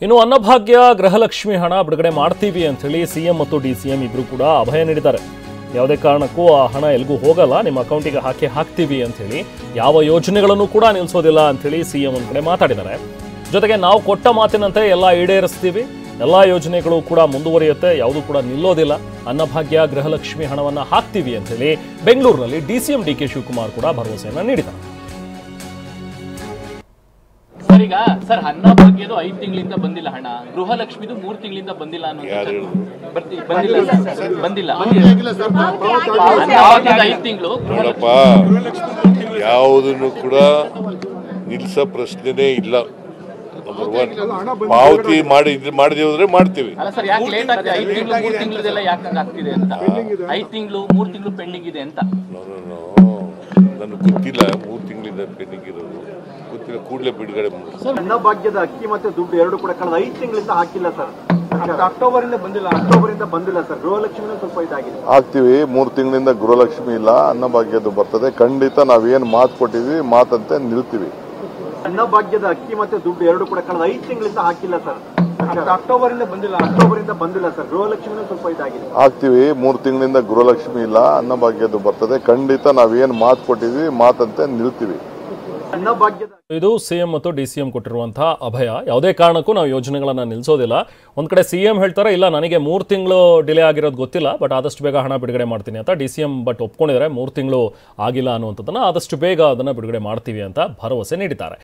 ಇನ್ನು ಅನ್ನಭಾಗ್ಯ ಗೃಹಲಕ್ಷ್ಮಿ ಹಣ ಬಿಡುಗಡೆ ಮಾಡ್ತೀವಿ ಅಂತ ಹೇಳಿ ಸಿಎಂ ಮತ್ತು ಡಿಸಿಎಂ ಇಬ್ರು ಕೂಡ ಅಭಯ ನೀಡಿದ್ದಾರೆ. ಯಾವುದೇ ಕಾರಣಕ್ಕೂ ಆ ಹಣ ಎಲ್ಗೂ ಹೋಗಲ್ಲ, ನಿಮ್ಮ ಅಕೌಂಟಿಗೆ ಹಾಕ್ತೀವಿ ಅಂತ ಹೇಳಿ ಯಾವ ಯೋಜನೆಗಳನ್ನು ಕೂಡ ನಿಲ್ಲಿಸೋದಿಲ್ಲ ಅಂತ ಹೇಳಿ ಸಿಎಂ ಒಂದ್ ಕಡೆ ಮಾತಾಡಿದ್ದಾರೆ. ಜೊತೆಗೆ ನಾವು ಕೊಟ್ಟ ಮಾತಿನಂತೆ ಎಲ್ಲ ಈಡೇರಿಸ್ತೀವಿ, ಎಲ್ಲ ಯೋಜನೆಗಳು ಕೂಡ ಮುಂದುವರಿಯುತ್ತೆ, ಯಾವುದು ಕೂಡ ನಿಲ್ಲೋದಿಲ್ಲ, ಅನ್ನಭಾಗ್ಯ ಗೃಹಲಕ್ಷ್ಮಿ ಹಣವನ್ನ ಹಾಕ್ತೀವಿ ಅಂತ ಹೇಳಿ ಬೆಂಗಳೂರಿನಲ್ಲಿ ಡಿಸಿಎಂ ಡಿ ಕೆ ಶಿವಕುಮಾರ್ ಕೂಡ ಭರವಸೆಯನ್ನ ನೀಡಿದ್ದಾರೆ. ಸರ್ ಈಗ ಸರ್ ಅನ್ನಭಾಗ್ಯದು 5 ತಿಂಗಳಿಂದ ಬಂದಿಲ್ಲ ಹಣ, ಗೃಹಲಕ್ಷ್ಮಿದು 3 ತಿಂಗಳಿಂದ ಬಂದಿಲ್ಲ ಬಂದಿಲ್ಲ 5 ತಿಂಗಳು ಯಾವುದನ್ನು ಕೂಡ ನಿಲ್ಸೋ ಪ್ರಶ್ನೆನೇ ಇಲ್ಲ. ಪಾವತಿ ಮಾಡಿದೀವಿ ಅಂದ್ರೆ ಮಾಡ್ತೀವಿ. ಅಲ್ಲ ಸರ್, ಯಾಕೆ ಲೇಟ್ ಆಗ್ತದೆ? 5 ತಿಂಗಳು 3 ತಿಂಗಳದೆಲ್ಲ ಯಾಕೆ ಆಗ್ತಿದೆ ಅಂತ? 5 ತಿಂಗಳು 3 ತಿಂಗಳು ಪೆಂಡಿಂಗ್ ಇದೆ ಅಂತ ನನಗೆ ಗೊತ್ತಿಲ್ಲ. 3 ತಿಂಗಳಿಂದ ಪೆಂಡಿಂಗ್ ಇರೋದು ಗೊತ್ತಿಲ್ಲ, ಕೂಡಲೇ ಬಿಡುಗಡೆ ಮಾಡಿ. ಅನ್ನಭಾಗ್ಯದ ಅಕ್ಕಿ ಮತ್ತೆ ದುಡ್ಡು ಎರಡು ಕೂಡ ಕಳೆದ 5 ತಿಂಗಳಿಂದ ಹಾಕಿಲ್ಲ ಸರ್. ಅಕ್ಟೋಬರ್ ಇಂದ ಬಂದಿಲ್ಲ ಸರ್. ಗೃಹಲಕ್ಷ್ಮಿ ಸ್ವಲ್ಪ ಇದಾಗಿದೆ. ಹಾಕ್ತಿವಿ. 3 ತಿಂಗಳಿಂದ ಗೃಹಲಕ್ಷ್ಮಿ ಇಲ್ಲ, ಅನ್ನಭಾಗ್ಯದ್ದು ಬರ್ತದೆ. ಖಂಡಿತ ನಾವೇನು ಮಾತು ಕೊಟ್ಟಿದ್ವಿ ಮಾತಂತೆ ನಿಲ್ತೀವಿ. ಅನ್ನಭಾಗ್ಯದ ಅಕ್ಕಿ ಮತ್ತೆ ದುಡ್ಡು ಎರಡು ಕೂಡ ಕಳೆದ 5 ತಿಂಗಳಿಂದ ಹಾಕಿಲ್ಲ ಸರ್. ಅಕ್ಟೋಬರ್ ಇಂದ ಬಂದಿಲ್ಲ ಸರ್. ಗೃಹಲಕ್ಷ್ಮಿ ಸ್ವಲ್ಪ ಇದಾಗಿದೆ. ಹಾಕ್ತಿವಿ. 3 ತಿಂಗಳಿಂದ ಗೃಹಲಕ್ಷ್ಮಿ ಇಲ್ಲ, ಅನ್ನಭಾಗ್ಯದ್ದು ಬರ್ತದೆ. ಖಂಡಿತ ನಾವೇನು ಮಾತು ಕೊಟ್ಟಿದ್ವಿ ಮಾತಂತೆ ನಿಲ್ತೀವಿ. ಇದು ಸಿಎಂ ಮತ್ತು ಡಿಸಿಎಂ ಕೊಟ್ಟಿರುವಂತಹ ಅಭಯ. ಯಾವುದೇ ಕಾರಣಕ್ಕೂ ನಾವು ಯೋಜನೆಗಳನ್ನ ನಿಲ್ಲಿಸೋದಿಲ್ಲ. ಒಂದ್ ಕಡೆ ಸಿಎಂ ಹೇಳ್ತಾರೆ, ಇಲ್ಲ ನನಗೆ 3 ತಿಂಗಳು ಡಿಲೇ ಆಗಿರೋದು ಗೊತ್ತಿಲ್ಲ, ಬಟ್ ಆದಷ್ಟು ಬೇಗ ಹಣ ಬಿಡುಗಡೆ ಮಾಡ್ತೀನಿ ಅಂತ. ಡಿಸಿಎಂ ಬಟ್ ಒಪ್ಕೊಂಡಿದ್ದಾರೆ, 3 ತಿಂಗಳು ಆಗಿಲ್ಲ ಅನ್ನುವಂಥದ್ದನ್ನ ಆದಷ್ಟು ಬೇಗ ಅದನ್ನ ಬಿಡುಗಡೆ ಮಾಡ್ತೀವಿ ಅಂತ ಭರವಸೆ ನೀಡಿದ್ದಾರೆ.